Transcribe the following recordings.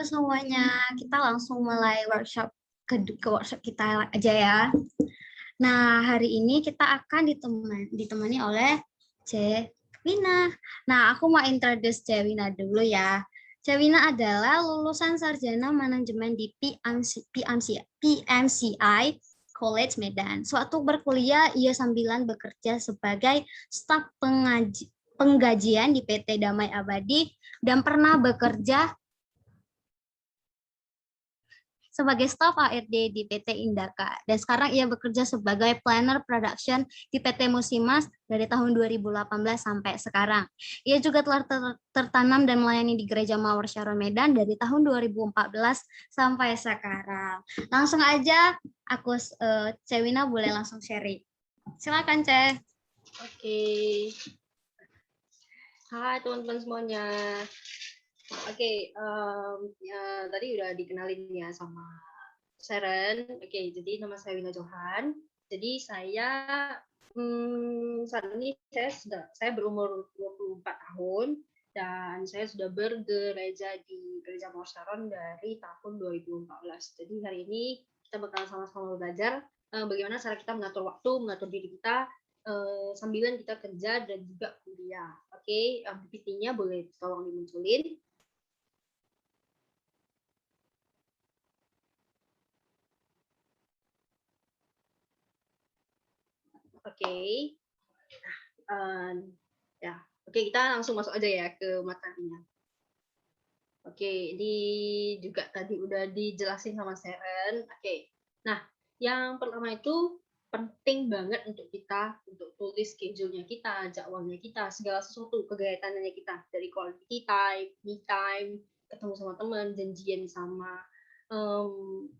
semuanya, kita langsung mulai ke workshop kita aja ya. Nah, hari ini kita akan ditemani oleh Cewina. Nah, aku mau introduce Cewina dulu ya. Cewina adalah lulusan sarjana manajemen di PMCI College Medan. Sewaktu berkuliah, ia sambilan bekerja sebagai staf penggajian di PT Damai Abadi dan pernah bekerja sebagai staf ARD di PT Indaka. Dan sekarang ia bekerja sebagai planner production di PT Musimas dari tahun 2018 sampai sekarang. Ia juga telah tertanam dan melayani di Gereja Mawar Sharon Medan dari tahun 2014 sampai sekarang. Langsung aja, Cewina boleh langsung sharing. Silakan, Ce. Oke. Hai teman-teman semuanya. Oke, tadi udah dikenalin ya sama Sharon. Oke, jadi nama saya Wina Johan. Jadi saya saat ini saya berumur 24 tahun dan saya sudah bergereja di Gereja Mawar Sharon dari tahun 2014. Jadi hari ini kita bakal sama-sama belajar bagaimana cara kita mengatur waktu, mengatur diri kita sambilan kita kerja dan juga kuliah. Oke, PPT-nya boleh tolong dimunculin. Oke, ya, oke kita langsung masuk aja ya ke materinya. Oke, ini juga tadi udah dijelasin sama Sharon. Oke, nah yang pertama itu penting banget untuk kita untuk tulis schedule-nya kita, jadwalnya kita, segala sesuatu kegiatannya kita dari quality time, me time, ketemu sama teman, janjian sama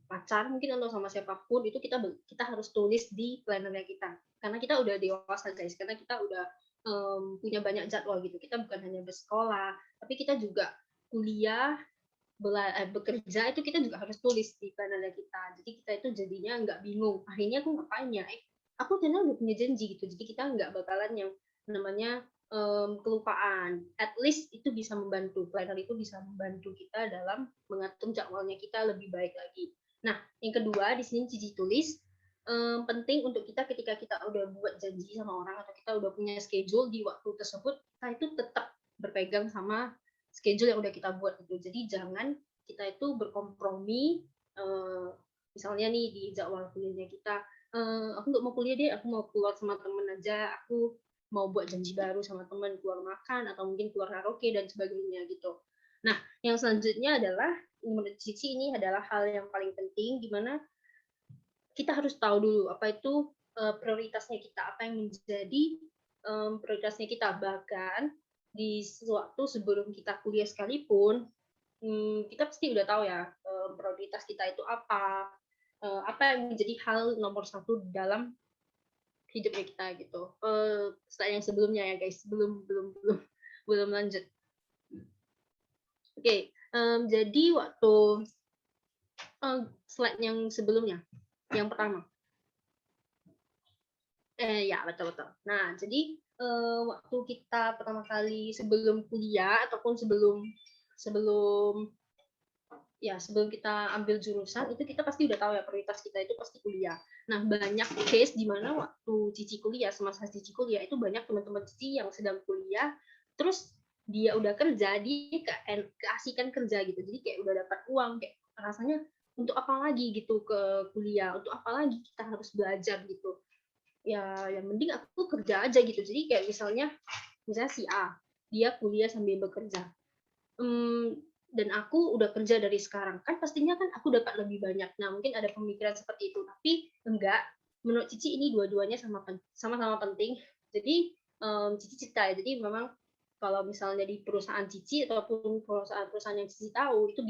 pacar mungkin atau sama siapapun itu kita harus tulis di plannernya kita karena kita udah dewasa guys, karena kita udah punya banyak jadwal gitu, kita bukan hanya bersekolah tapi kita juga kuliah, bekerja itu kita juga harus tulis di plannernya kita, jadi kita itu jadinya nggak bingung akhirnya aku ngapain ya, aku ternyata udah punya janji gitu, jadi kita nggak bakalan yang namanya kelupaan. At least itu bisa membantu, planner itu bisa membantu kita dalam mengatur jadwalnya kita lebih baik lagi. Nah, yang kedua di sini Cici tulis penting untuk kita ketika kita udah buat janji sama orang atau kita udah punya schedule di waktu tersebut, kita itu tetap berpegang sama schedule yang udah kita buat itu. Jadi jangan kita itu berkompromi, misalnya nih di jadwal kuliahnya kita, aku nggak mau kuliah deh, aku mau keluar sama temen aja, aku mau buat janji baru sama teman, keluar makan atau mungkin keluar karaoke dan sebagainya gitu. Nah, yang selanjutnya adalah menurut Cici ini adalah hal yang paling penting, di mana kita harus tahu dulu apa itu prioritasnya kita, apa yang menjadi prioritasnya kita. Bahkan di waktu sebelum kita kuliah sekalipun, kita pasti udah tahu ya prioritas kita itu apa yang menjadi hal nomor satu dalam hidupnya kita gitu. Slide yang sebelumnya ya guys, belum lanjut. Oke, jadi waktu slide yang sebelumnya, yang pertama. Ya betul. Nah, jadi waktu kita pertama kali sebelum kuliah ataupun sebelum kita ambil jurusan itu kita pasti udah tahu ya prioritas kita itu pasti kuliah. Nah, banyak case di mana waktu Cici kuliah, semasa Cici kuliah itu banyak teman-teman Cici yang sedang kuliah terus dia udah kerja, dia keasikan kerja gitu. Jadi kayak udah dapat uang, kayak rasanya untuk apa lagi gitu ke kuliah, untuk apa lagi kita harus belajar gitu. Ya, yang mending aku kerja aja gitu. Jadi kayak misalnya si A, dia kuliah sambil bekerja. Dan aku udah kerja dari sekarang, kan pastinya kan aku dapat lebih banyak. Nah, mungkin ada pemikiran seperti itu, tapi enggak. Menurut Cici ini dua-duanya sama-sama penting. Jadi Cici cerita ya, jadi memang kalau misalnya di perusahaan Cici ataupun perusahaan yang Cici tahu, itu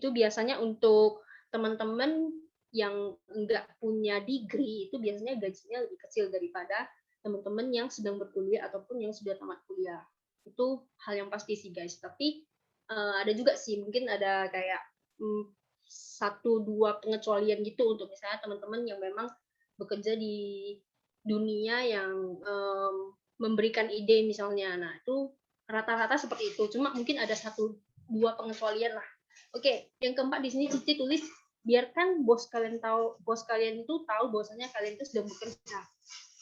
biasanya untuk teman-teman yang enggak punya degree, itu biasanya gajinya lebih kecil daripada teman-teman yang sedang berkuliah ataupun yang sudah tamat kuliah. Itu hal yang pasti sih guys, tapi ada juga sih mungkin ada kayak 1-2 pengecualian gitu untuk misalnya teman-teman yang memang bekerja di dunia yang memberikan ide misalnya. Nah, itu rata-rata seperti itu. Cuma mungkin ada 1-2 2 pengecualian lah. Oke, yang keempat di sini Cici tulis biarkan bos kalian itu tahu bahwasanya kalian itu sedang bekerja,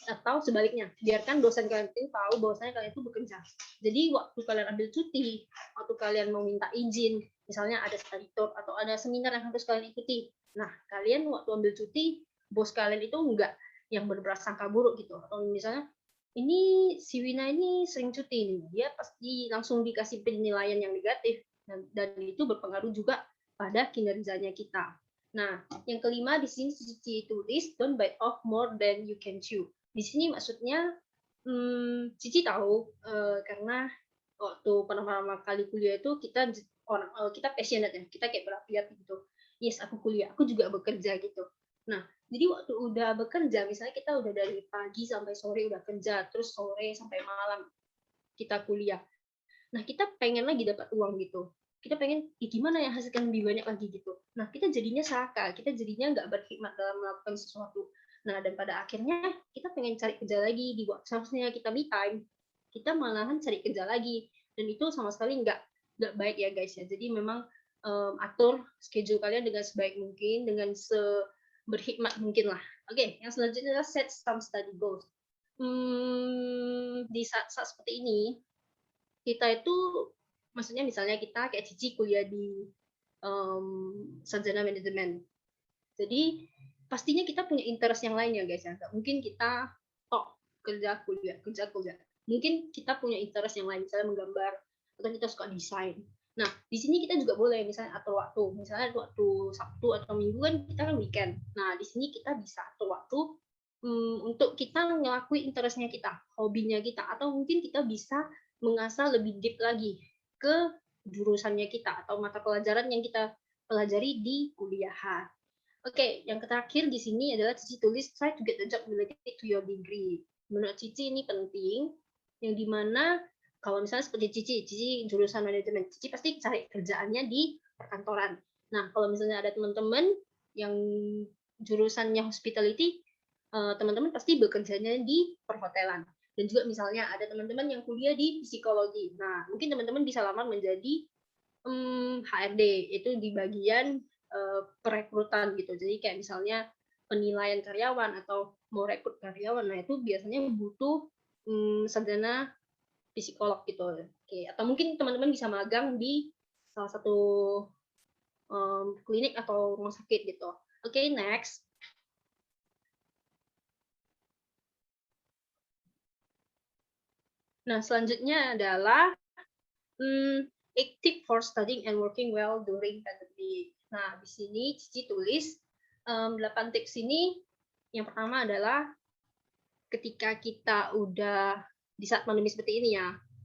atau sebaliknya biarkan dosen kalian itu tahu bahwasanya kalian itu bekerja. Jadi waktu kalian ambil cuti, waktu kalian mau minta izin, misalnya ada study tour atau ada seminar yang harus kalian ikuti, nah kalian waktu ambil cuti, bos kalian itu enggak yang berprasangka buruk gitu, atau misalnya ini si Wina ini sering cuti nih, dia pasti langsung dikasih penilaian yang negatif, dan itu berpengaruh juga pada kinerjanya kita. Nah, yang kelima di sini Cici tulis don't bite off more than you can chew. Di sini maksudnya Cici tahu karena waktu pertama kali kuliah itu kita passionate ya, kita kayak berapiat gitu. Yes, aku kuliah, aku juga bekerja gitu. Nah, jadi waktu udah bekerja, misalnya kita udah dari pagi sampai sore udah kerja, terus sore sampai malam kita kuliah. Nah, kita pengen lagi dapat uang gitu. Kita pengen, gimana ya hasilkan lebih banyak lagi gitu. Nah, kita jadinya serakah, kita jadinya nggak berhikmat dalam melakukan sesuatu. Nah, dan pada akhirnya kita pengen cari kerja lagi di waktu seharusnya kita me time, kita malahan cari kerja lagi. Dan itu sama sekali nggak baik ya guys ya. Jadi memang atur schedule kalian dengan sebaik mungkin, dengan berhikmat mungkin lah. Oke, yang selanjutnya adalah set some study goals. Di saat seperti ini, kita itu maksudnya misalnya kita kayak Cici kuliah di sarjana manajemen. Jadi pastinya kita punya interest yang lain ya guys ya. Nggak mungkin kita kerja kuliah. Mungkin kita punya interest yang lain, misalnya menggambar atau kita suka desain. Nah, di sini kita juga boleh misalnya atur waktu. Misalnya waktu Sabtu atau Minggu kan kita kan weekend. Nah, di sini kita bisa atur waktu untuk kita ngelakuin interestnya kita, hobinya kita, atau mungkin kita bisa mengasah lebih deep lagi ke jurusannya kita atau mata pelajaran yang kita pelajari di kuliahan. Oke, yang terakhir di sini adalah Cici tulis try to get a job related to your degree. Menurut Cici ini penting, yang dimana kalau misalnya seperti Cici jurusan manajemen, Cici pasti cari kerjaannya di perkantoran. Nah, kalau misalnya ada teman-teman yang jurusannya hospitality, teman-teman pasti bekerjanya di perhotelan. Dan juga misalnya ada teman-teman yang kuliah di psikologi. Nah, mungkin teman-teman bisa lamar menjadi HRD, itu di bagian perekrutan gitu. Jadi kayak misalnya penilaian karyawan atau mau rekrut karyawan, nah itu biasanya butuh sarjana psikolog gitu. Oke, atau mungkin teman-teman bisa magang di salah satu klinik atau rumah sakit gitu. Oke, next. Nah, selanjutnya adalah active for studying and working well during pandemic. Nah, di sini Cici tulis 8 tips ini. Yang pertama adalah ketika kita udah di saat pandemi seperti ini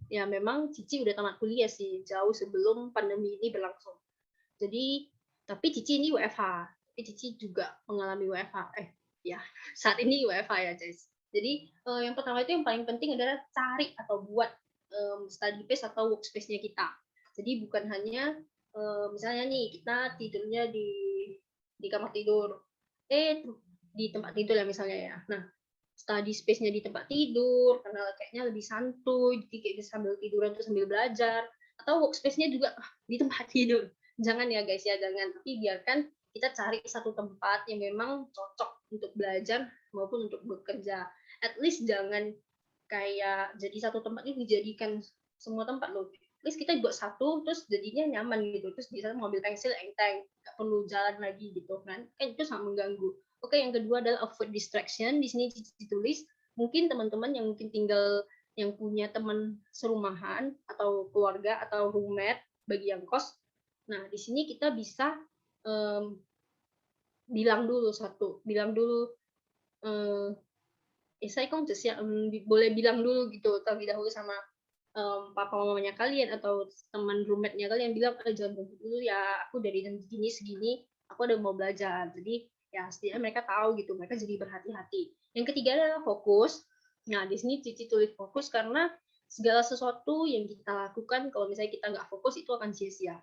ya memang Cici udah tamat kuliah sih jauh sebelum pandemi ini berlangsung. Jadi, tapi Cici ini WFH, tapi Cici juga mengalami WFH. Ya, saat ini WFH ya, guys. Jadi, yang pertama itu yang paling penting adalah cari atau buat study space atau workspace-nya kita. Jadi bukan hanya misalnya nih kita tidurnya di kamar tidur, di tempat tidur ya misalnya ya. Nah, study space-nya di tempat tidur karena kayaknya lebih santuy, jadi kayak bisa sambil tiduran terus sambil belajar, atau workspace-nya juga di tempat tidur. Jangan ya guys ya, jangan. Tapi biarkan kita cari satu tempat yang memang cocok untuk belajar maupun untuk bekerja. At least jangan kayak jadi satu tempat ini dijadikan semua tempat loh. At least kita buat satu terus jadinya nyaman gitu. Terus bisa mobil pensil enteng, nggak perlu jalan lagi gitu kan. Kan itu sangat mengganggu. Oke, yang kedua adalah avoid distraction. Di sini ditulis mungkin teman-teman yang mungkin tinggal yang punya teman serumahan atau keluarga atau roommate bagi yang kos. Nah, di sini kita bisa bilang dulu saya boleh bilang dulu gitu terlebih dahulu sama papa mamanya kalian atau teman roommate-nya kalian bilang jangan ganggu dulu ya, aku dari jam segini aku udah mau belajar. Jadi ya setidaknya mereka tahu gitu, mereka jadi berhati-hati. Yang ketiga adalah fokus. Nah, di sini Cici tulis fokus karena segala sesuatu yang kita lakukan kalau misalnya kita nggak fokus itu akan sia-sia.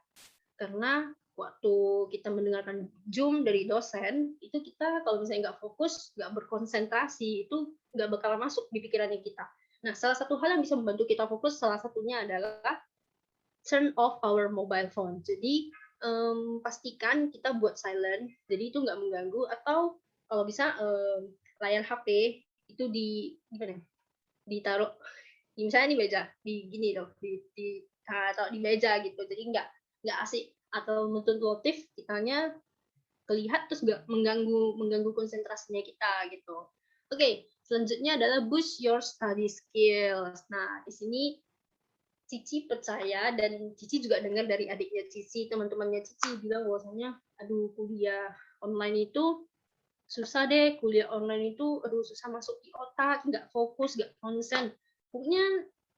Karena waktu kita mendengarkan Zoom dari dosen, itu kita kalau misalnya nggak fokus, nggak berkonsentrasi, itu nggak bakal masuk di pikirannya kita. Nah, salah satu hal yang bisa membantu kita fokus, salah satunya adalah turn off our mobile phone. Jadi pastikan kita buat silent, jadi itu nggak mengganggu, atau kalau bisa layar HP itu gimana? Ditaruh misalnya di meja, di gini loh, taruh di meja gitu. Jadi nggak asik, atau nonton notif kitanya kelihat terus nggak mengganggu konsentrasinya kita gitu. Oke, selanjutnya adalah boost your study skills. Nah, di sini Cici percaya, dan Cici juga dengar dari adiknya Cici, teman-temannya Cici bilang bahwasanya, aduh kuliah online itu susah deh, kuliah online itu aduh susah masuk di otak, nggak fokus, nggak konsen. Pokoknya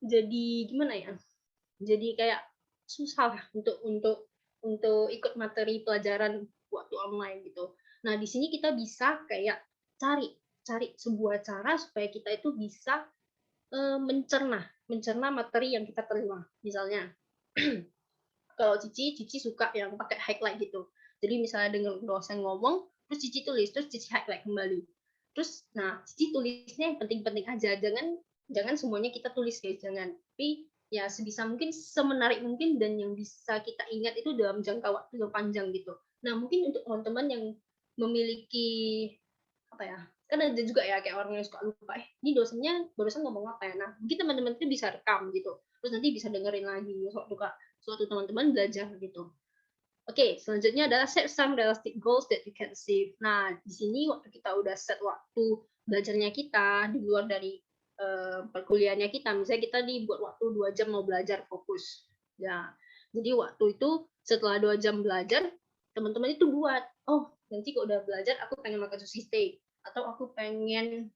jadi gimana ya? Jadi kayak susah lah untuk ikut materi pelajaran waktu online gitu. Nah, di sini kita bisa kayak cari cari sebuah cara supaya kita itu bisa mencerna materi yang kita terima. Misalnya, kalau Cici suka yang pakai highlight gitu. Jadi misalnya dengar dosen ngomong, terus Cici tulis, terus Cici highlight kembali. Terus, nah Cici tulisnya yang penting-penting aja, jangan semuanya kita tulis guys, jangan. Tapi ya sebisa mungkin, semenarik mungkin, dan yang bisa kita ingat itu dalam jangka waktu yang panjang gitu. Nah, mungkin untuk teman-teman yang memiliki apa ya, kan ada juga ya kayak orang yang suka lupa, ini dosennya barusan ngomong apa ya. Nah, mungkin teman-teman itu bisa rekam gitu, terus nanti bisa dengerin lagi suatu teman-teman belajar gitu. Oke, selanjutnya adalah set some realistic goals that you can achieve. Nah, di sini waktu kita udah set waktu belajarnya kita di luar dari perkuliahannya kita, misalnya kita dibuat waktu 2 jam mau belajar fokus. Ya, jadi waktu itu setelah 2 jam belajar, teman-teman itu buat, oh nanti kalau udah belajar aku pengen makan sushi steak, atau aku pengen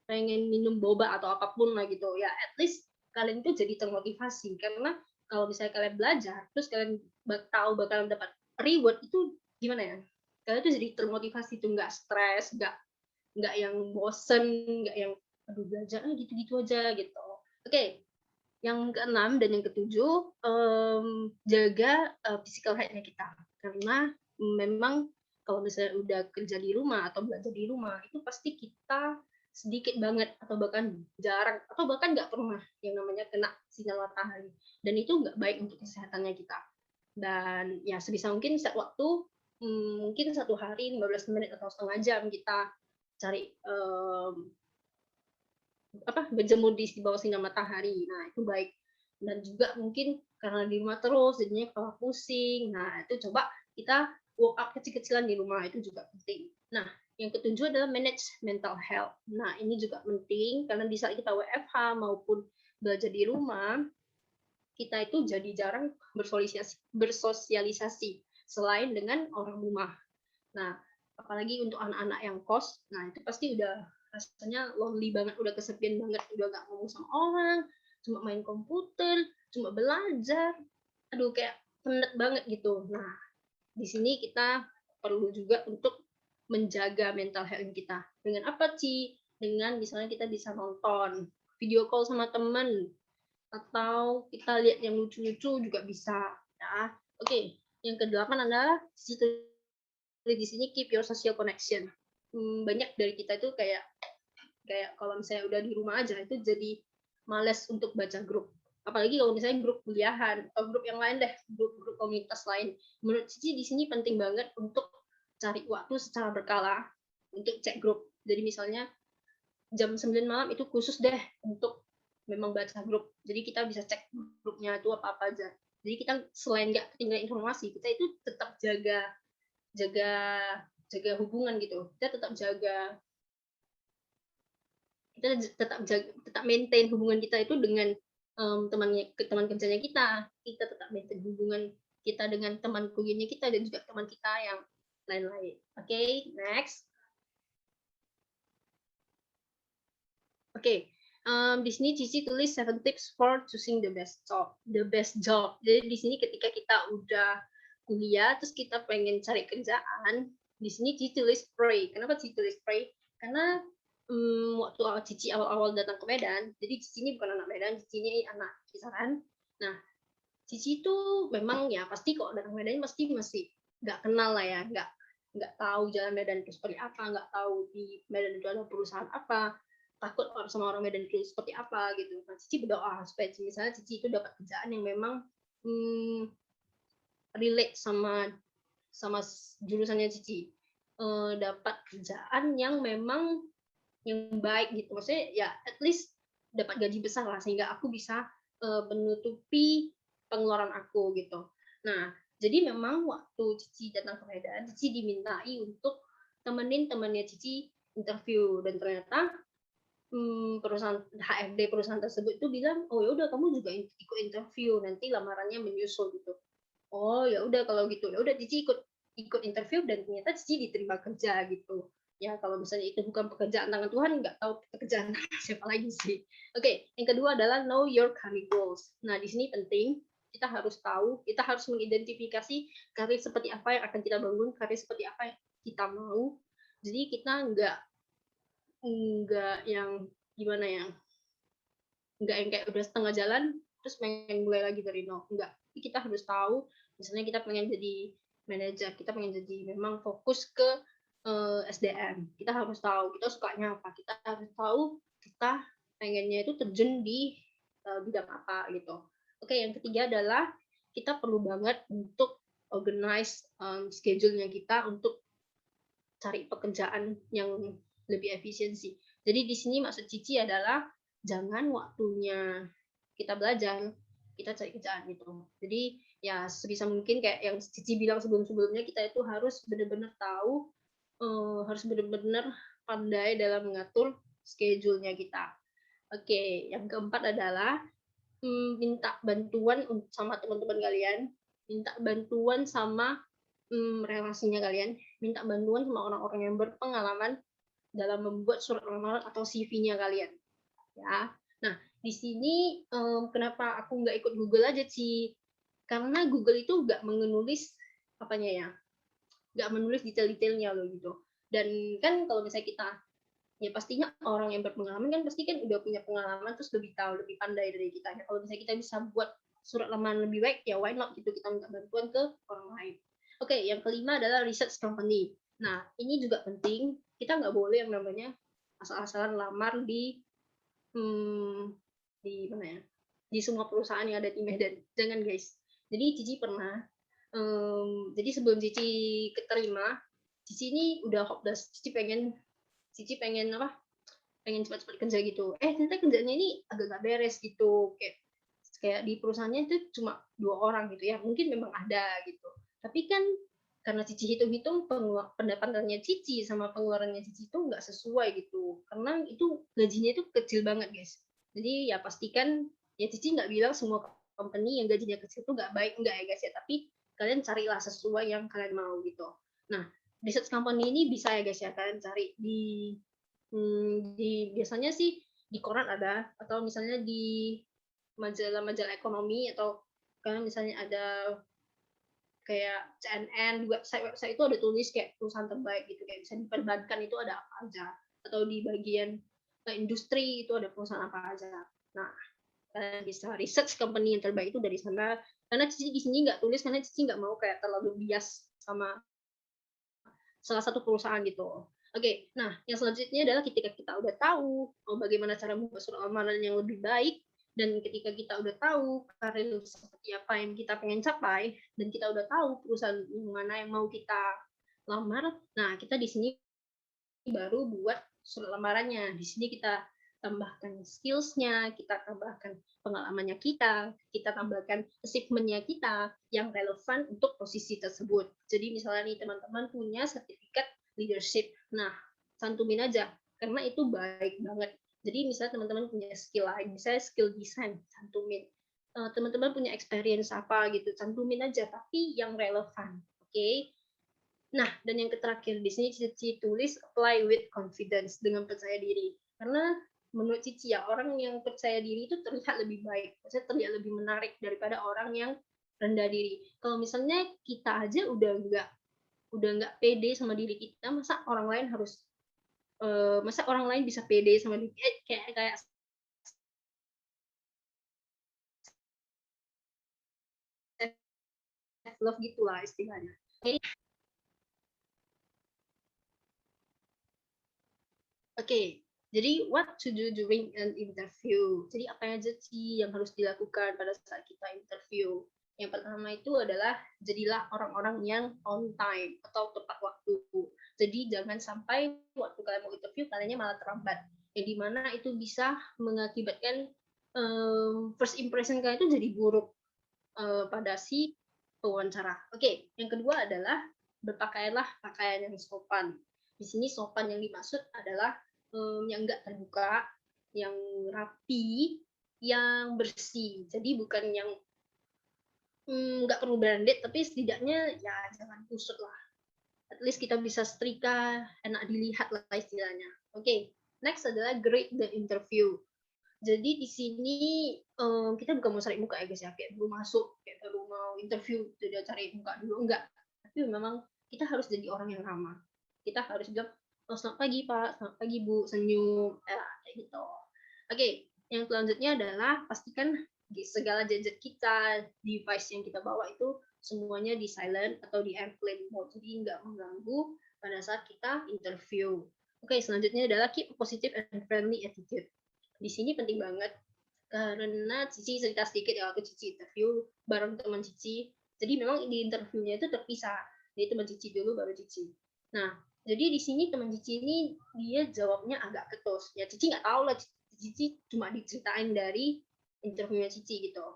pengen minum boba atau apapun lah gitu ya. At least kalian itu jadi termotivasi, karena kalau misalnya kalian belajar terus kalian tahu bakalan dapat reward, itu gimana ya, kalian tuh jadi termotivasi tuh, nggak stres, nggak yang bosen, nggak yang aduh belajar gitu-gitu aja gitu. Oke, yang keenam dan yang ketujuh, jaga physical health-nya kita, karena memang kalau misalnya udah kerja di rumah atau belajar di rumah, itu pasti kita sedikit banget atau bahkan jarang atau bahkan nggak pernah yang namanya kena sinar matahari, dan itu nggak baik untuk kesehatannya kita. Dan ya sebisa mungkin setiap waktu, mungkin 1 hari 15 menit atau setengah jam kita cari berjemur di bawah sinar matahari. Nah, itu baik. Dan juga mungkin karena di rumah terus jadinya kepala pusing. Nah, itu coba kita workout kecil-kecilan di rumah, itu juga penting. Nah, yang ketujuh adalah manage mental health. Nah, ini juga penting karena di saat kita WFH maupun belajar di rumah, kita itu jadi jarang bersosialisasi selain dengan orang rumah. Nah, apalagi untuk anak-anak yang kos, nah itu pasti udah rasanya lonely banget, udah kesepian banget, udah gak ngomong sama orang, cuma main komputer, cuma belajar, aduh kayak penat banget gitu. Nah, di sini kita perlu juga untuk menjaga mental health kita. Dengan apa, Ci? Dengan misalnya kita bisa nonton video call sama teman, atau kita lihat yang lucu-lucu juga bisa. Ya. Oke, yang kedelapan adalah di sini keep your social connection. Banyak dari kita itu kayak kalau misalnya udah di rumah aja itu jadi males untuk baca grup. Apalagi kalau misalnya grup kuliahan atau grup yang lain deh, grup komunitas lain. Menurut Cici di sini penting banget untuk cari waktu secara berkala untuk cek grup. Jadi misalnya jam 9 malam itu khusus deh untuk memang baca grup. Jadi kita bisa cek grupnya itu apa-apa aja. Jadi kita selain nggak ketinggalan informasi, kita itu tetap jaga jaga jaga hubungan gitu. Kita tetap maintain hubungan kita itu dengan teman kerjanya kita tetap maintain hubungan kita dengan teman kuliahnya kita, dan juga teman kita yang lain-lain. Oke, next. Oke, di sini Cici tulis 7 tips for choosing the best job. Jadi di sini ketika kita udah kuliah terus kita pengen cari kerjaan, di sini Cici tulis pray. Kenapa Cici tulis pray? Karena waktu Cici awal-awal datang ke Medan, jadi Cici ini bukan anak Medan, Cici ini anak Kisaran. Nah, Cici itu memang ya pasti kalau datang Medan pasti masih nggak kenal lah ya, nggak tahu jalan Medan itu seperti apa, nggak tahu di Medan itu ada perusahaan apa, takut sama orang Medan itu seperti apa gitu. Nah, Cici berdoa supaya misalnya Cici itu dapat kerjaan yang memang relate sama jurusannya Cici, dapat kerjaan yang memang yang baik gitu, maksudnya ya at least dapat gaji besar lah sehingga aku bisa menutupi pengeluaran aku gitu. Nah, jadi memang waktu Cici datang ke Medan, Cici dimintai untuk temenin temannya Cici interview, dan ternyata perusahaan HRD perusahaan tersebut itu bilang, oh ya udah kamu juga ikut interview, nanti lamarannya menyusul gitu. Oh ya udah kalau gitu, ya udah Cici ikut interview dan ternyata Cici diterima kerja gitu. Ya kalau misalnya itu bukan pekerjaan tangan Tuhan, nggak tahu pekerjaan siapa lagi sih. Oke, yang kedua adalah know your career goals. Nah di sini penting, kita harus tahu, kita harus mengidentifikasi karir seperti apa yang akan kita bangun, karir seperti apa yang kita mau. Jadi kita nggak yang gimana ya, nggak yang kayak udah setengah jalan terus pengen mulai lagi dari nol, enggak. Kita harus tahu, misalnya kita pengen jadi manajer, kita pengen jadi memang fokus ke SDM, kita harus tahu kita sukanya apa, kita harus tahu kita pengennya itu terjun di bidang apa gitu. Oke, yang ketiga adalah kita perlu banget untuk organize schedule-nya kita untuk cari pekerjaan yang lebih efisiensi. Jadi di sini maksud Cici adalah jangan waktunya kita belajar, kita cari kerjaan gitu. Jadi ya sebisa mungkin kayak yang Cici bilang sebelum-sebelumnya, kita itu harus benar-benar tahu, harus benar-benar pandai dalam mengatur schedule-nya kita. Oke, yang keempat adalah minta bantuan sama teman-teman kalian, minta bantuan sama relasinya kalian, minta bantuan sama orang-orang yang berpengalaman dalam membuat surat lamaran atau CV-nya kalian. Ya, nah di sini kenapa aku nggak ikut Google aja sih? Karena Google itu nggak menulis apanya ya, nggak menulis detail-detailnya loh gitu. Dan kan kalau misalnya kita, ya pastinya orang yang berpengalaman kan pasti kan udah punya pengalaman, terus lebih tahu, lebih pandai dari kita. Ya, kalau misalnya kita bisa buat surat lamaran lebih baik, ya why not gitu, kita minta bantuan ke orang lain. Oke, yang kelima adalah research company. Nah, ini juga penting. Kita nggak boleh yang namanya asal-asalan lamar di mana ya? Di semua perusahaan yang ada di Medan. Jangan guys. Jadi Cici pernah. Jadi sebelum Cici keterima, Cici ini udah hopeless. Cici pengen apa? Pengen cepat-cepat kerja gitu. Ternyata kerjanya ini agak gak beres gitu. Kayak di perusahaannya itu cuma 2 orang gitu ya. Mungkin memang ada gitu. Tapi kan karena Cici hitung-hitung pendapatannya Cici sama pengeluarannya Cici itu nggak sesuai gitu. Karena itu gajinya itu kecil banget guys. Jadi ya pastikan, ya Cici nggak bilang semua company yang gajinya kecil itu nggak baik, nggak ya guys ya. Tapi kalian carilah sesuai yang kalian mau gitu. Nah, research company ini bisa ya guys ya, kalian cari di biasanya sih di koran ada, atau misalnya di majalah-majalah ekonomi, atau kalian misalnya ada kayak CNN, di website itu ada tulis kayak perusahaan terbaik gitu, kayak bisa di perbankan itu ada apa aja, atau di bagian industri itu ada perusahaan apa aja. Nah, kalian bisa research company yang terbaik itu dari sana. Karena Cici di sini nggak tulis karena Cici nggak mau kayak terlalu bias sama salah satu perusahaan gitu. Oke, nah yang selanjutnya adalah ketika kita udah tahu bagaimana cara membuat surat lamaran yang lebih baik, dan ketika kita udah tahu karir seperti apa yang kita pengen capai, dan kita udah tahu perusahaan yang mana yang mau kita lamar, nah kita di sini baru buat surat lamarannya. Di sini kita tambahkan skills-nya, kita tambahkan pengalamannya kita tambahkan achievement-nya kita yang relevan untuk posisi tersebut. Jadi misalnya nih teman-teman punya sertifikat leadership, nah cantumin aja, karena itu baik banget. Jadi misalnya teman-teman punya skill lain, misalnya skill design, cantumin. Teman-teman punya experience apa gitu, cantumin aja, tapi yang relevan. Oke. Nah, dan yang terakhir di sini Cici tulis apply with confidence, dengan percaya diri. Karena menurut Cici ya, orang yang percaya diri itu terlihat lebih baik, maksudnya terlihat lebih menarik daripada orang yang rendah diri. Kalau misalnya kita aja udah nggak pede sama diri kita, masa orang lain bisa pede sama diri, kayak self love gitulah istilahnya. Oke, jadi what to do during an interview. Jadi apa aja sih yang harus dilakukan pada saat kita interview? Yang pertama itu adalah jadilah orang-orang yang on time atau tepat waktu. Jadi jangan sampai waktu kalian mau interview kaliannya malah terlambat. Yang dimana itu bisa mengakibatkan first impression kalian itu jadi buruk pada si pewawancara. Oke, yang kedua adalah berpakaianlah pakaian yang sopan. Di sini sopan yang dimaksud adalah yang enggak terbuka, yang rapi, yang bersih. Jadi bukan yang nggak perlu branded, tapi setidaknya ya jangan kusut lah. At least kita bisa setrika, enak dilihat lah istilahnya. Oke, next adalah grade the interview. Jadi di sini kita bukan mau cari muka ya guys ya, kayak baru masuk, kayak baru mau interview, jadi cari muka dulu, enggak. Tapi memang kita harus jadi orang yang ramah. Kita harus bilang, oh, selamat pagi Pak, selamat pagi Bu, senyum, kayak gitu. Oke, yang selanjutnya adalah pastikan segala gadget kita, device yang kita bawa itu semuanya di silent atau di airplane mode, jadi nggak mengganggu pada saat kita interview. Oke, selanjutnya adalah keep a positive and friendly attitude. Di sini penting banget karena Cici cerita sedikit ya, waktu Cici interview bareng teman Cici. Jadi memang di interviewnya itu terpisah. Jadi teman Cici dulu baru Cici. Nah, jadi di sini teman Cici ini dia jawabnya agak ketus. Ya Cici nggak tahu lah, Cici cuma diceritain dari interviewnya Cici gitu.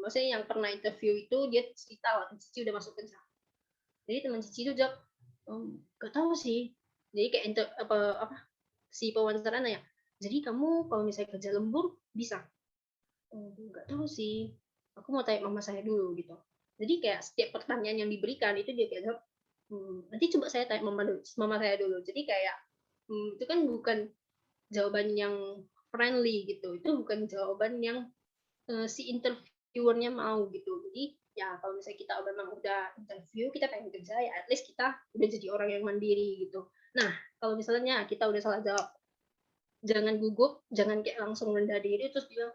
Maksudnya yang pernah interview itu dia cerita waktu Cici udah masuk kerja. Jadi teman Cici itu jawab, nggak tahu sih. Jadi kayak si pewawancara nanya, jadi kamu kalau misalnya kerja lembur bisa? Nggak tahu sih. Aku mau tanya mama saya dulu gitu. Jadi kayak setiap pertanyaan yang diberikan itu dia kayak jawab, nanti coba saya tanya mama saya dulu. Jadi kayak itu kan bukan jawaban yang friendly gitu. Itu bukan jawaban yang si interviewernya mau gitu. Jadi ya kalau misalnya kita memang udah interview, kita pengen kerja ya at least kita udah jadi orang yang mandiri gitu. Nah, kalau misalnya kita udah salah jawab, jangan gugup, jangan kayak langsung rendah diri terus bilang,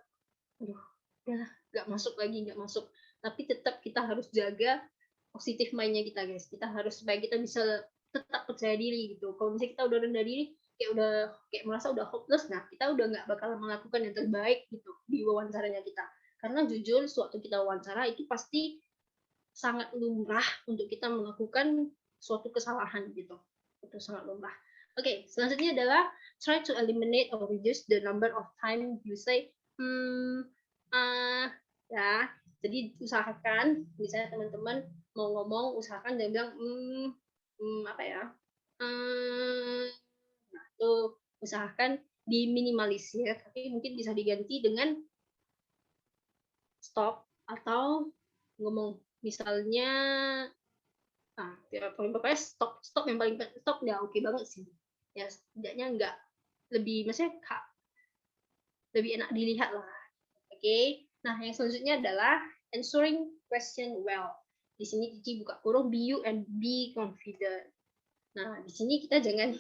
aduh, ya nggak masuk lagi, nggak masuk. Tapi tetap kita harus jaga positif mind-nya kita guys. Kita harus supaya kita bisa tetap percaya diri gitu. Kalau misalnya kita udah rendah diri, kayak merasa udah hopeless, nah kita udah nggak bakal melakukan yang terbaik gitu di wawancaranya kita. Karena jujur, suatu kita wawancara itu pasti sangat lumrah untuk kita melakukan suatu kesalahan gitu. Itu sangat lumrah. Oke, selanjutnya adalah try to eliminate or reduce the number of time you say ya. Jadi usahakan, misalnya teman-teman mau ngomong, usahakan jangan bilang apa ya, nah itu usahakan diminimalisir, tapi mungkin bisa diganti dengan stop atau ngomong misalnya pokoknya stop yang paling stop ya oke banget sih ya, setidaknya enggak lebih maksudnya lebih enak dilihat lah. Oke, nah yang selanjutnya adalah answering question well. Di sini Cici buka kurung, be you and be confident. Nah di sini kita jangan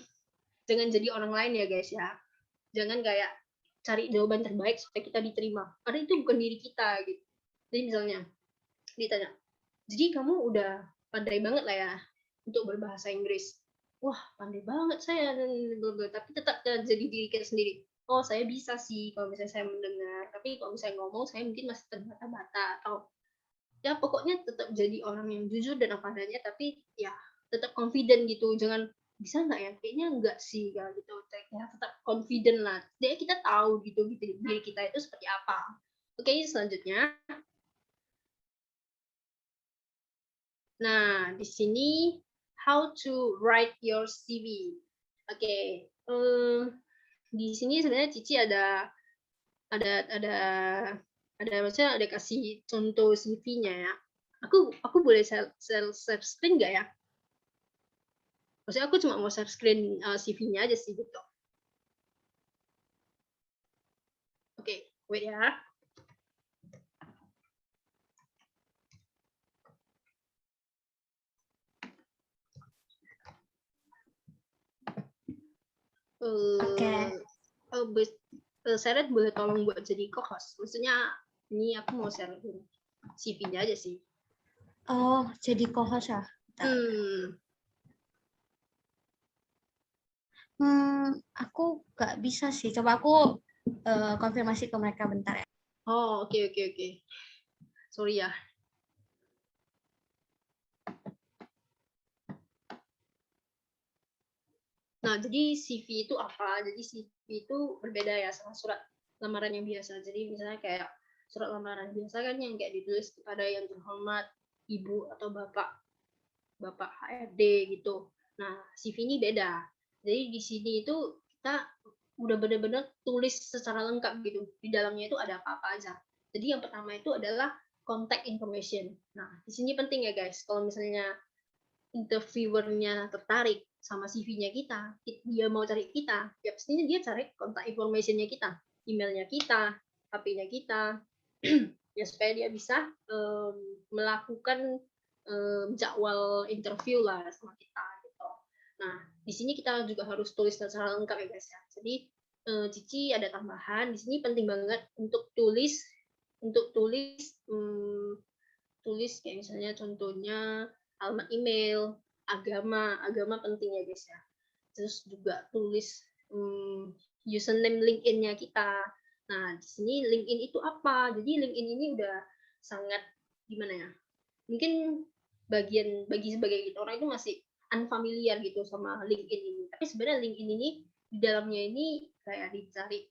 jadi orang lain ya guys ya, jangan kayak cari jawaban terbaik supaya kita diterima, karena itu bukan diri kita gitu. Jadi misalnya ditanya, jadi kamu udah pandai banget lah ya untuk berbahasa Inggris. Wah, pandai banget saya, tapi tetap jadi diri kita sendiri. Oh, saya bisa sih kalau misalnya saya mendengar, tapi kalau misalnya ngomong saya mungkin masih terbata-bata, atau ya pokoknya tetap jadi orang yang jujur dan apa adanya, tapi ya tetap confident gitu. Jangan bisa nggak ya? Kayaknya enggak sih, ya gitu. Ya tetap confident lah. Jadi kita tahu gitu diri kita itu seperti apa. Oke, selanjutnya. Nah, di sini how to write your CV. Oke, di sini sebenarnya Cici ada maksudnya ada kasih contoh CV-nya ya. Aku boleh share screen nggak ya? Maksudnya aku cuma mau share screen CV-nya aja sih gitu. Oke, wait ya. Seret boleh tolong buat jadi co-host. Maksudnya ini aku mau share CV-nya aja sih. Oh, jadi co-host ya? Aku nggak bisa sih. Coba aku konfirmasi ke mereka bentar ya. Oh, oke. Sorry ya. jadi CV itu apa? Jadi CV itu berbeda ya sama surat lamaran yang biasa. Jadi misalnya kayak surat lamaran biasa kan yang kayak ditulis kepada yang terhormat ibu atau bapak HRD gitu. Nah, CV ini beda. Jadi di sini itu kita udah benar-benar tulis secara lengkap gitu. Di dalamnya itu ada apa-apa aja. Jadi yang pertama itu adalah contact information. Nah, di sini penting ya guys. Kalau misalnya interviewernya tertarik sama CV-nya kita, dia mau cari kita, ya pastinya dia cari kontak information-nya kita, emailnya kita, HP-nya kita, ya supaya dia bisa melakukan jadwal interview lah sama kita gitu. Nah, di sini kita juga harus tulis secara lengkap ya guys ya. Jadi Cici ada tambahan di sini penting banget untuk tulis tulis kayak misalnya contohnya alamat email, agama penting ya guys ya. Terus juga tulis username LinkedIn-nya kita. Nah, di sini LinkedIn itu apa? Jadi LinkedIn ini udah sangat gimana ya? Mungkin bagi sebagai kita orang itu masih unfamiliar gitu sama LinkedIn ini. Tapi sebenarnya LinkedIn ini di dalamnya ini kayak dicari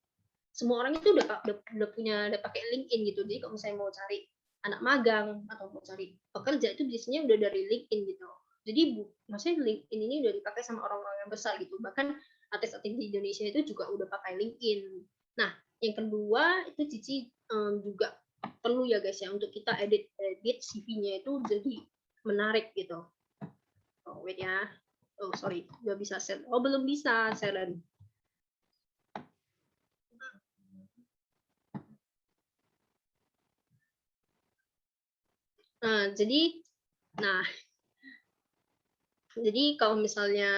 semua orang itu udah pakai LinkedIn gitu. Jadi kalau misalnya mau cari anak magang atau mau cari pekerja itu biasanya udah dari LinkedIn gitu. Jadi maksudnya LinkedIn ini udah dipakai sama orang-orang yang besar gitu. Bahkan artis-artis di Indonesia itu juga udah pakai LinkedIn. Nah, yang kedua itu Cici juga perlu ya guys ya untuk kita edit CV-nya itu jadi menarik gitu. Oh, wait ya. Oh, sorry. Udah bisa share. Oh, belum bisa share. Jadi kalau misalnya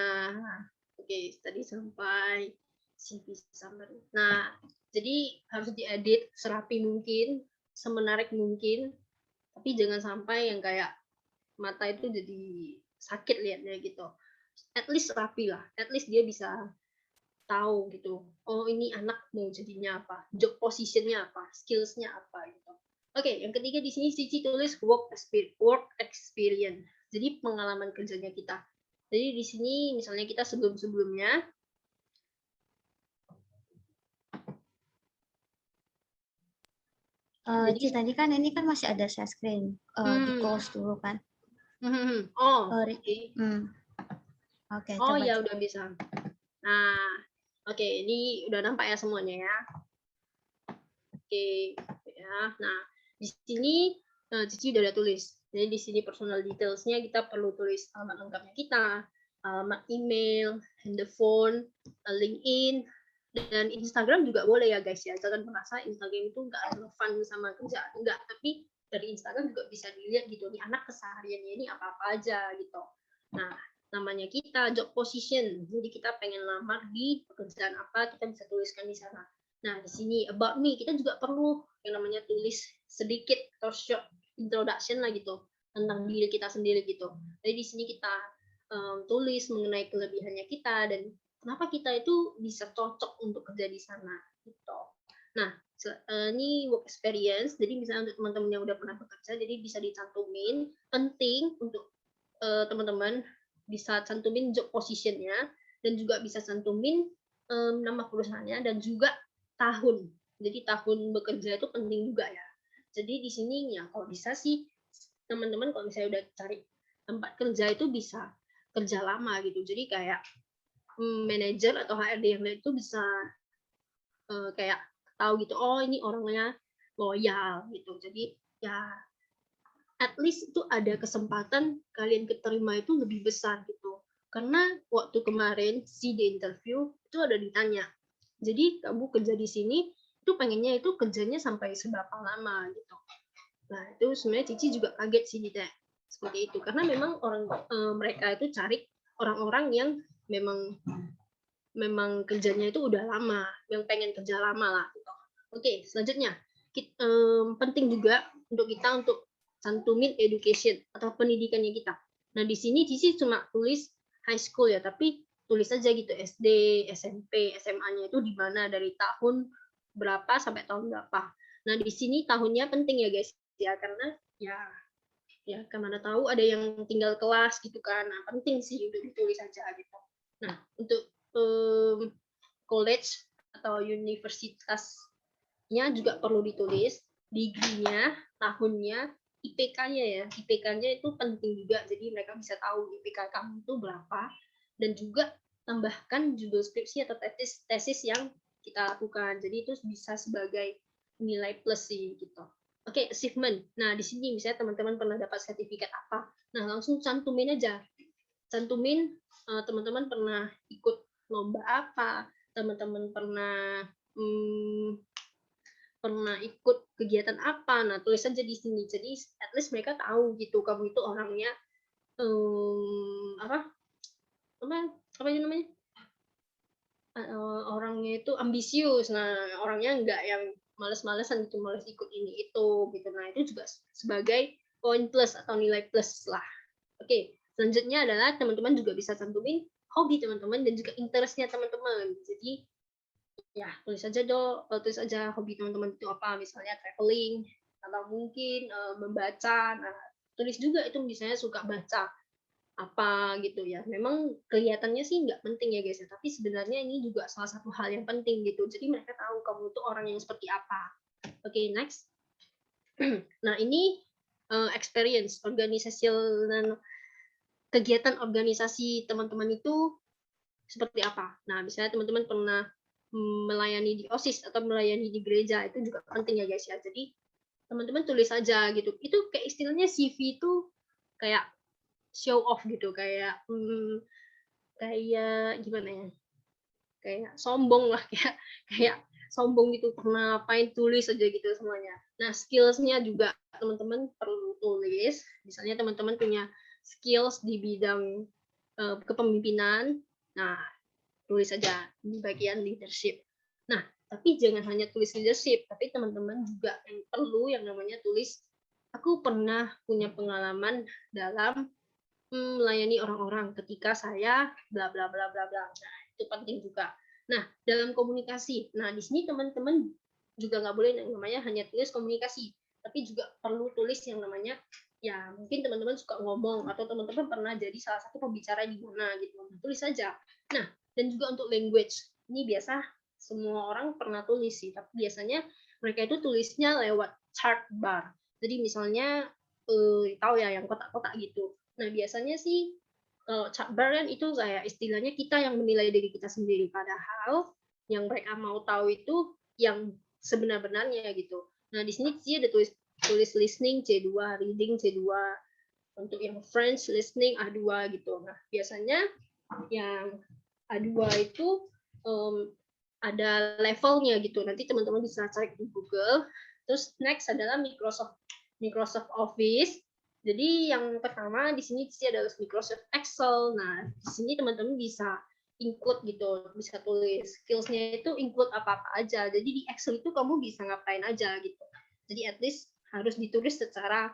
oke, tadi sampai CV summary. Nah, jadi harus diedit serapi mungkin, semenarik mungkin, tapi jangan sampai yang kayak mata itu jadi sakit lihatnya gitu. At least rapi lah, at least dia bisa tahu gitu. Oh, ini anak mau jadinya apa, job positionnya apa, skillsnya apa gitu. Oke, yang ketiga di sini Cici tulis work experience. Jadi pengalaman kerjanya kita. Jadi di sini misalnya kita sebelum-sebelumnya Ci, tadi kan ini kan masih ada share screen, di close dulu kan. Oh, oke. Oh Coba. ya udah bisa. Nah, oke, ini udah nampak ya semuanya ya. Oke, ya. Nah, di sini Cici udah ada tulis. Jadi di sini personal details-nya kita perlu tulis alamat lengkapnya kita, alamat email, handphone, LinkedIn, dan Instagram juga boleh ya guys ya. Jangan merasa Instagram itu nggak relevan sama kerjaan, enggak. Tapi dari Instagram juga bisa dilihat gitu nih anak kesehariannya ini apa-apa aja gitu. Nah, namanya kita job position. Jadi kita pengen lamar di pekerjaan apa, kita bisa tuliskan di sana. Nah, di sini about me kita juga perlu yang namanya tulis sedikit atau short introduction lah gitu tentang diri kita sendiri gitu. Jadi di sini kita tulis mengenai kelebihannya kita dan kenapa kita itu bisa cocok untuk kerja di sana gitu. Nah, ini work experience. Jadi misalnya untuk teman-teman yang udah pernah bekerja, jadi bisa dicantumin. Penting untuk teman-teman bisa cantumin job positionnya dan juga bisa cantumin nama perusahaannya dan juga tahun. Jadi tahun bekerja itu penting juga ya. Jadi di sini ya kalau bisa sih teman-teman kalau misalnya udah cari tempat kerja itu bisa kerja lama gitu. Jadi kayak manajer atau HRD yang lain itu bisa kayak tahu gitu, oh ini orangnya loyal gitu. Jadi ya at least itu ada kesempatan kalian keterima itu lebih besar gitu. Karena waktu kemarin di interview itu ada ditanya, jadi kamu kerja di sini itu pengennya itu kerjanya sampai seberapa lama gitu. Nah itu sebenarnya Cici juga kaget sih ditanya seperti itu karena memang mereka itu cari orang-orang yang memang kerjanya itu udah lama, yang pengen kerja lama lah gitu. Oke, selanjutnya penting juga untuk kita untuk cantumin education atau pendidikannya kita. Nah di sini Cici cuma tulis high school ya, tapi tulis aja gitu SD, SMP, SMA-nya itu di mana dari tahun berapa sampai tahun berapa. Nah di sini tahunnya penting ya guys ya karena ya kemana tahu ada yang tinggal kelas gitu kan. Nah penting sih untuk ditulis aja gitu. Nah untuk college atau universitasnya juga perlu ditulis, degree-nya, tahunnya, IPK-nya ya. IPK-nya itu penting juga, jadi mereka bisa tahu IPK kamu itu berapa, dan juga tambahkan judul skripsi atau tesis yang kita lakukan. Jadi itu bisa sebagai nilai plus sih gitu. Oke, achievement. Nah, di sini misalnya teman-teman pernah dapat sertifikat apa. Nah, langsung cantumin aja. Cantumin teman-teman pernah ikut lomba apa, teman-teman pernah ikut kegiatan apa. Nah, tulis aja di sini. Jadi at least mereka tahu gitu kamu itu orangnya apa apa itu namanya? Orangnya itu ambisius. Nah, orangnya enggak yang males-malesan gitu, males ikut ini itu gitu. Nah, itu juga sebagai poin plus atau nilai plus lah. Oke, selanjutnya adalah teman-teman juga bisa cantumin hobi teman-teman dan juga interestnya teman-teman. Jadi ya tulis aja hobi teman-teman itu apa, misalnya traveling atau mungkin membaca. Nah, tulis juga itu misalnya suka baca apa gitu ya. Memang kelihatannya sih nggak penting ya guys ya, tapi sebenarnya ini juga salah satu hal yang penting gitu. Jadi mereka tahu kamu itu orang yang seperti apa. Oke, next. Nah, ini experience organisasional, kegiatan organisasi teman-teman itu seperti apa. Nah, misalnya teman-teman pernah melayani di OSIS atau melayani di gereja, itu juga penting ya guys ya. Jadi teman-teman tulis aja gitu. Itu kayak istilahnya CV itu kayak show off gitu, kayak kayak gimana ya? Kayak sombong lah, kayak sombong gitu, pernah ngapain tulis aja gitu semuanya. Nah, skills-nya juga teman-teman perlu tulis. Misalnya teman-teman punya skills di bidang kepemimpinan. Nah, tulis aja di bagian leadership. Nah, tapi jangan hanya tulis leadership, tapi teman-teman juga yang perlu yang namanya tulis, aku pernah punya pengalaman dalam melayani orang-orang ketika saya bla bla bla bla bla. Nah, itu penting juga. Nah, dalam komunikasi. Nah, di sini teman-teman juga nggak boleh yang namanya hanya tulis komunikasi, tapi juga perlu tulis yang namanya ya mungkin teman-teman suka ngomong atau teman-teman pernah jadi salah satu pembicara di mana gitu. Tulis saja. Nah, dan juga untuk language. Ini biasa semua orang pernah tulis sih, tapi biasanya mereka itu tulisnya lewat chart bar. Jadi misalnya tahu ya yang kotak-kotak gitu. Nah, biasanya sih kalau chart bar kan itu kayak istilahnya kita yang menilai diri kita sendiri, padahal yang mereka mau tahu itu yang sebenar-benarnya gitu. Nah, di sini sih ada tulis listening C2, reading C2, untuk yang French listening A2 gitu. Nah, biasanya yang A2 itu ada levelnya gitu. Nanti teman-teman bisa cek di Google. Terus next adalah Microsoft Office. Jadi yang pertama di sini adalah Microsoft Excel. Nah, di sini teman-teman bisa include gitu, bisa tulis skills-nya itu include apa-apa aja. Jadi di Excel itu kamu bisa ngapain aja gitu. Jadi at least harus ditulis secara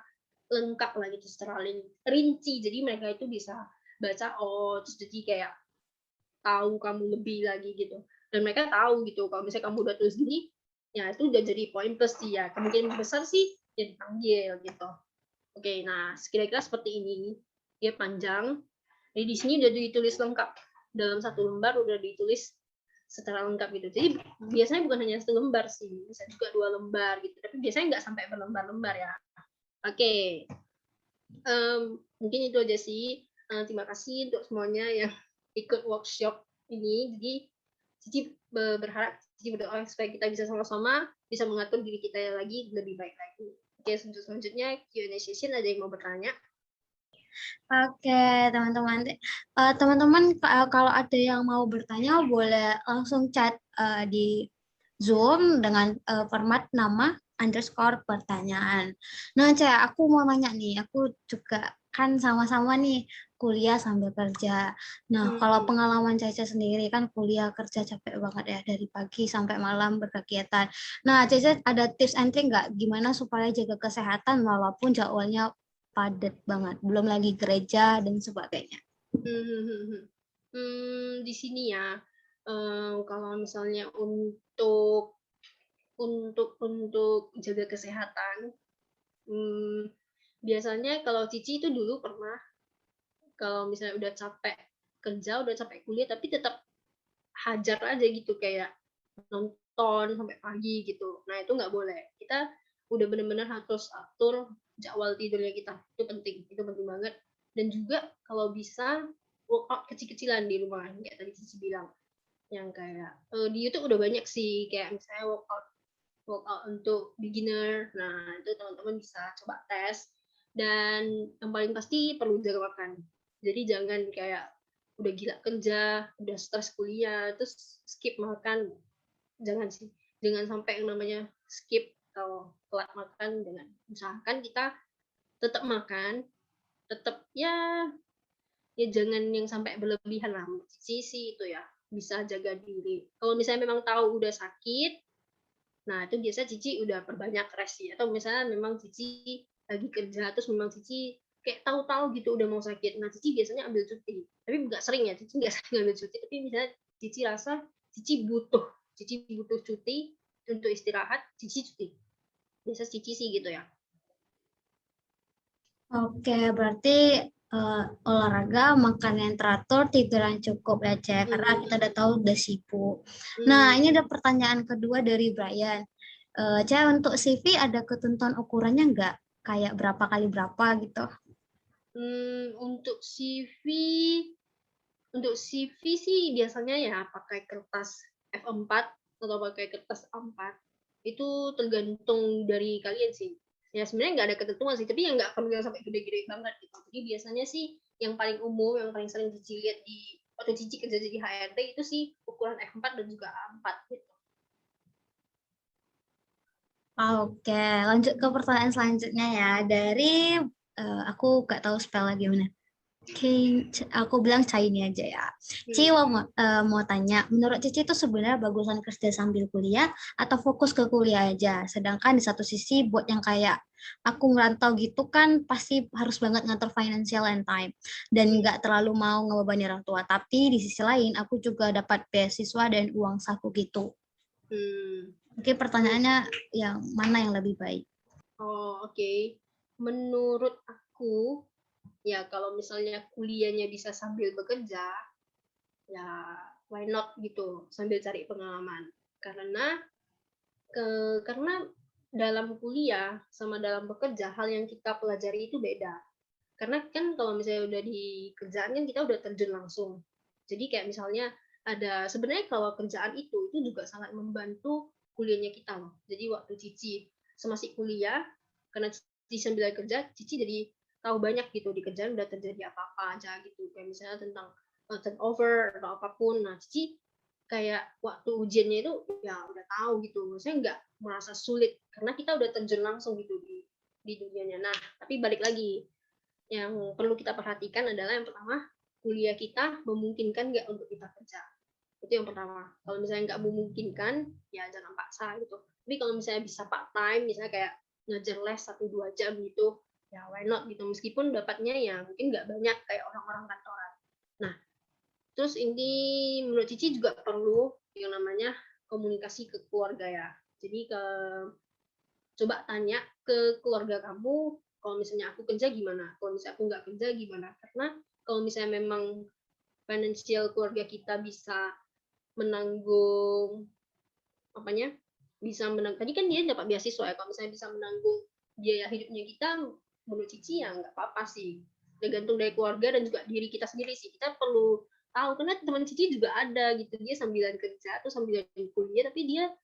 lengkap lah gitu, secara rinci. Jadi mereka itu bisa baca, oh terus jadi kayak tahu kamu lebih lagi gitu. Dan mereka tahu gitu kalau misalnya kamu udah tulis gini, ya itu udah jadi poin plus sih ya. Kemungkinan besar sih ya dipanggil gitu. Oke, nah kira-kira seperti ini. Dia panjang. Jadi di sini udah ditulis lengkap. Dalam satu lembar udah ditulis secara lengkap gitu. Jadi biasanya bukan hanya satu lembar sih, bisa juga 2 lembar gitu. Tapi biasanya nggak sampai berlembar-lembar ya. Oke, mungkin itu aja sih. Terima kasih untuk semuanya yang ikut workshop ini. Jadi Cici berharap, Cici berdoa supaya kita bisa sama-sama bisa mengatur diri kita lagi lebih baik lagi. Oke, selanjutnya Q&A session, ada yang mau bertanya? Oke, teman-teman. Teman-teman, kalau ada yang mau bertanya, boleh langsung chat di Zoom dengan format nama _pertanyaan. Nah, Cek, aku mau nanya nih, aku juga kan sama-sama nih kuliah sambil kerja. Nah, kalau pengalaman Cece sendiri kan kuliah kerja capek banget ya, dari pagi sampai malam berkegiatan. Nah, Cece ada tips and trick nggak gimana supaya jaga kesehatan walaupun jadwalnya padat banget, belum lagi gereja dan sebagainya. Di sini ya, kalau misalnya untuk jaga kesehatan, biasanya kalau Cici itu dulu pernah, kalau misalnya udah capek kerja, udah capek kuliah, tapi tetap hajar aja gitu, kayak nonton sampai pagi gitu. Nah, itu nggak boleh. Kita udah bener-bener harus atur jadwal tidurnya kita. Itu penting banget. Dan juga kalau bisa workout kecil-kecilan di rumah, kayak tadi Cici bilang. Yang kayak di YouTube udah banyak sih, kayak misalnya workout workout untuk beginner. Nah, itu teman-teman bisa coba tes. Dan yang paling pasti perlu jaga makan. Jadi jangan kayak udah gila kerja, udah stres kuliah, terus skip makan. Jangan sih. Jangan sampai yang namanya skip atau telat makan. Dengan usahakan kita tetap makan, tetap ya jangan yang sampai berlebihan lah. Sisi itu ya bisa jaga diri. Kalau misalnya memang tahu udah sakit, nah itu biasa Cici udah perbanyak rest ya. Atau misalnya memang Cici lagi kerja, terus memang Cici kayak tahu-tahu gitu udah mau sakit. Nah Cici biasanya ambil cuti. Tapi nggak sering ya, Cici nggak sering ambil cuti. Tapi misalnya Cici rasa Cici butuh cuti untuk istirahat, Cici cuti. Biasa Cici sih gitu ya. Oke, berarti olahraga, makan yang teratur, tidur yang cukup ya, Cek. Karena kita udah tahu udah sibuk. Nah, ini ada pertanyaan kedua dari Brian. Cek, untuk CV ada ketentuan ukurannya nggak? Kayak berapa kali berapa gitu? Untuk CV sih biasanya ya pakai kertas F4 atau pakai kertas A4. Itu tergantung dari kalian sih. Ya sebenarnya nggak ada ketentuan sih, tapi yang nggak perlu yang sampai gede-gede banget gitu. Jadi biasanya sih yang paling umum, yang paling sering Cici lihat di waktu Cici kerja jadi HRD itu sih ukuran F4 dan juga A4 gitu. Oke, lanjut ke pertanyaan selanjutnya ya. Dari aku nggak tahu spell gimana. Oke, aku bilang Cai ini aja ya. Ci mau tanya, menurut Cici itu sebenarnya bagusan kerja sambil kuliah atau fokus ke kuliah aja? Sedangkan di satu sisi buat yang kayak aku ngerantau gitu kan pasti harus banget ngatur financial and time dan nggak terlalu mau ngebebani orang tua. Tapi di sisi lain aku juga dapat beasiswa dan uang saku gitu. Oke, pertanyaannya yang mana yang lebih baik? Oke. Menurut aku, ya kalau misalnya kuliahnya bisa sambil bekerja, ya why not gitu, sambil cari pengalaman. Karena dalam kuliah sama dalam bekerja, hal yang kita pelajari itu beda. Karena kan kalau misalnya udah di kerjaan kan kita udah terjun langsung. Jadi kayak misalnya sebenarnya kalau kerjaan itu juga sangat membantu kuliahnya kita loh. Jadi waktu Cici semasa kuliah, karena Cici sambil kerja, Cici jadi tahu banyak gitu di kerjaan udah terjadi apa-apa aja gitu. Kayak misalnya tentang turnover atau apapun. Nah, Cici kayak waktu ujiannya itu ya udah tahu gitu. Maksudnya nggak merasa sulit karena kita udah terjun langsung gitu di dunianya. Nah, tapi balik lagi, yang perlu kita perhatikan adalah yang pertama, kuliah kita memungkinkan nggak untuk kita kerja. Itu yang pertama. Kalau misalnya nggak memungkinkan, ya jangan paksa gitu. Tapi kalau misalnya bisa part time, misalnya kayak ngajar les 1-2 jam gitu, ya why not gitu. Meskipun dapatnya ya mungkin nggak banyak kayak orang-orang kantoran. Nah, terus ini menurut Cici juga perlu yang namanya komunikasi ke keluarga ya. Jadi coba tanya ke keluarga kamu, kalau misalnya aku kerja gimana, kalau misalnya aku nggak kerja gimana. Karena kalau misalnya memang financial keluarga kita bisa menanggung apanya, tadi kan dia dapat beasiswa ya, kalau misalnya bisa menanggung biaya hidupnya kita, menurut Cici ya nggak apa-apa sih. Tergantung dari keluarga dan juga diri kita sendiri sih. Kita perlu tahu, karena teman Cici juga ada gitu, dia sambilan kerja atau sambilan kuliah, tapi dia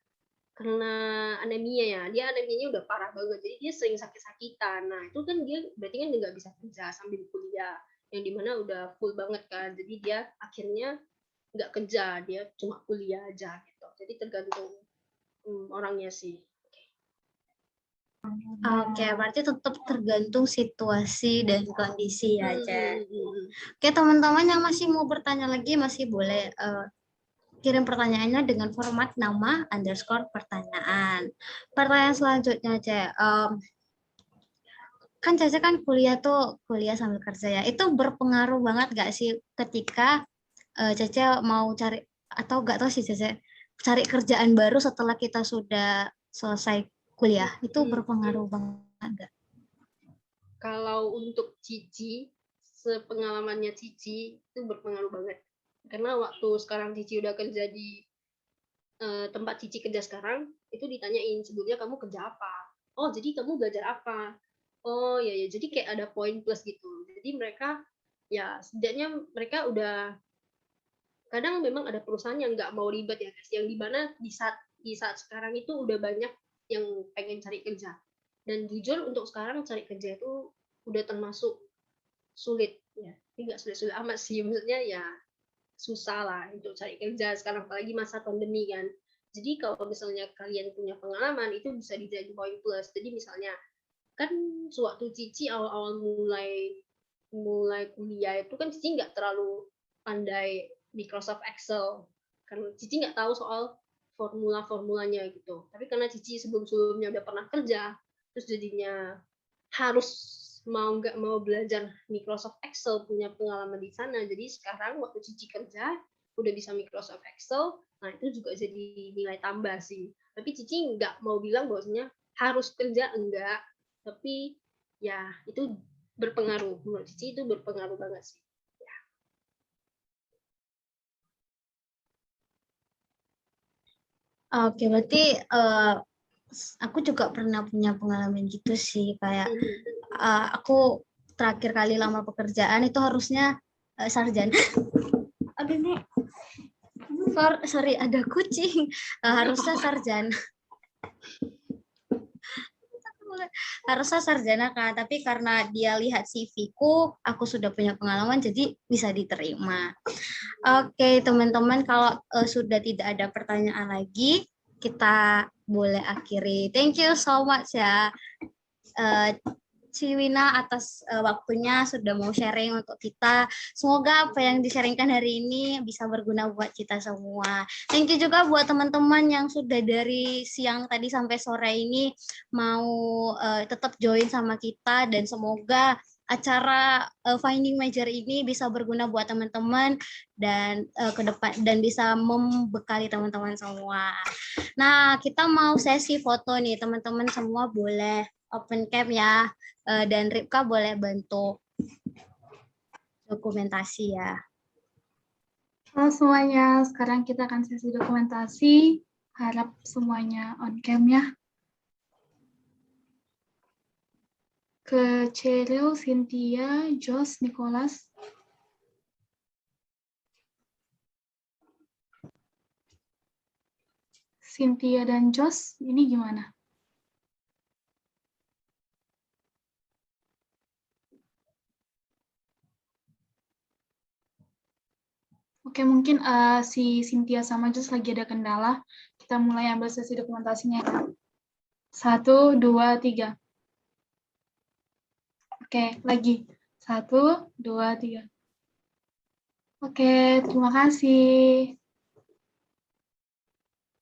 karena anemia ya, dia anemianya udah parah banget, jadi dia sering sakit-sakitan. Nah itu kan dia berarti kan nggak bisa kerja sambil kuliah, yang dimana udah full banget kan, jadi dia akhirnya nggak kerja, dia cuma kuliah aja gitu. Jadi tergantung orangnya sih. Oke, berarti tetap tergantung situasi dan kondisi ya, Cek. Oke, teman-teman yang masih mau bertanya lagi masih boleh kirim pertanyaannya dengan format nama underscore pertanyaan. Pertanyaan selanjutnya, Cek. Kan Cece kan kuliah sambil kerja ya. Itu berpengaruh banget gak sih ketika Cece mau cari, atau gak tahu sih Cece, cari kerjaan baru setelah kita sudah selesai kuliah. Itu berpengaruh banget gak? Kalau untuk Cici, sepengalamannya Cici itu berpengaruh banget. Karena waktu sekarang Cici udah kerja di tempat Cici kerja sekarang, itu ditanyain sebelumnya kamu kerja apa. Oh, jadi kamu belajar apa? Oh ya ya, jadi kayak ada poin plus gitu. Jadi mereka ya setidaknya mereka udah, kadang memang ada perusahaan yang nggak mau ribet ya guys, yang dimana di saat sekarang itu udah banyak yang pengen cari kerja, dan jujur untuk sekarang cari kerja itu udah termasuk sulit ya, tapi nggak sulit-sulit amat sih, maksudnya ya susah lah untuk cari kerja sekarang, apalagi masa pandemi kan. Jadi kalau misalnya kalian punya pengalaman itu bisa dijadi poin plus. Jadi misalnya kan sewaktu Cici awal-awal mulai mulai kuliah itu kan Cici nggak terlalu pandai Microsoft Excel, karena Cici nggak tahu soal formula-formulanya gitu. Tapi karena Cici sebelum-sebelumnya udah pernah kerja, terus jadinya harus mau nggak mau belajar Microsoft Excel, punya pengalaman di sana. Jadi sekarang waktu Cici kerja udah bisa Microsoft Excel, nah itu juga jadi nilai tambah sih. Tapi Cici nggak mau bilang bahwasanya harus kerja, enggak, tapi ya itu berpengaruh, menurut Cici itu berpengaruh banget sih. Oke, berarti aku juga pernah punya pengalaman gitu sih, kayak aku terakhir kali lama pekerjaan itu harusnya sarjana. Aduh nih, sorry ada kucing. Harusnya sarjana. Harusnya sarjana kan, tapi karena dia lihat CV-ku, aku sudah punya pengalaman, jadi bisa diterima. Oke, teman-teman, kalau sudah tidak ada pertanyaan lagi, kita boleh akhiri. Thank you so much ya, Ciwina, atas waktunya sudah mau sharing untuk kita. Semoga apa yang di-sharingkan hari ini bisa berguna buat kita semua. Thank you juga buat teman-teman yang sudah dari siang tadi sampai sore ini mau tetap join sama kita, dan semoga acara Finding Major ini bisa berguna buat teman-teman dan ke depan, dan bisa membekali teman-teman semua. Nah, kita mau sesi foto nih, teman-teman semua boleh open cam ya. Dan Ripka boleh bantu dokumentasi ya. Halo semuanya, sekarang kita akan sesi dokumentasi. Harap semuanya on cam ya. Ke Cheryl, Cynthia, Josh, Nicholas. Cynthia dan Josh, ini gimana? Oke, mungkin si Cynthia sama Josh lagi ada kendala. Kita mulai ambil sesi dokumentasinya ya. 1, 2, 3. Oke, lagi. 1, 2, 3. Oke, terima kasih.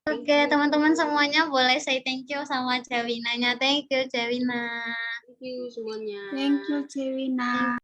Oke, teman-teman semuanya boleh say thank you sama Cewinanya. Thank you, Cewina. Thank you semuanya. Thank you, Cewina.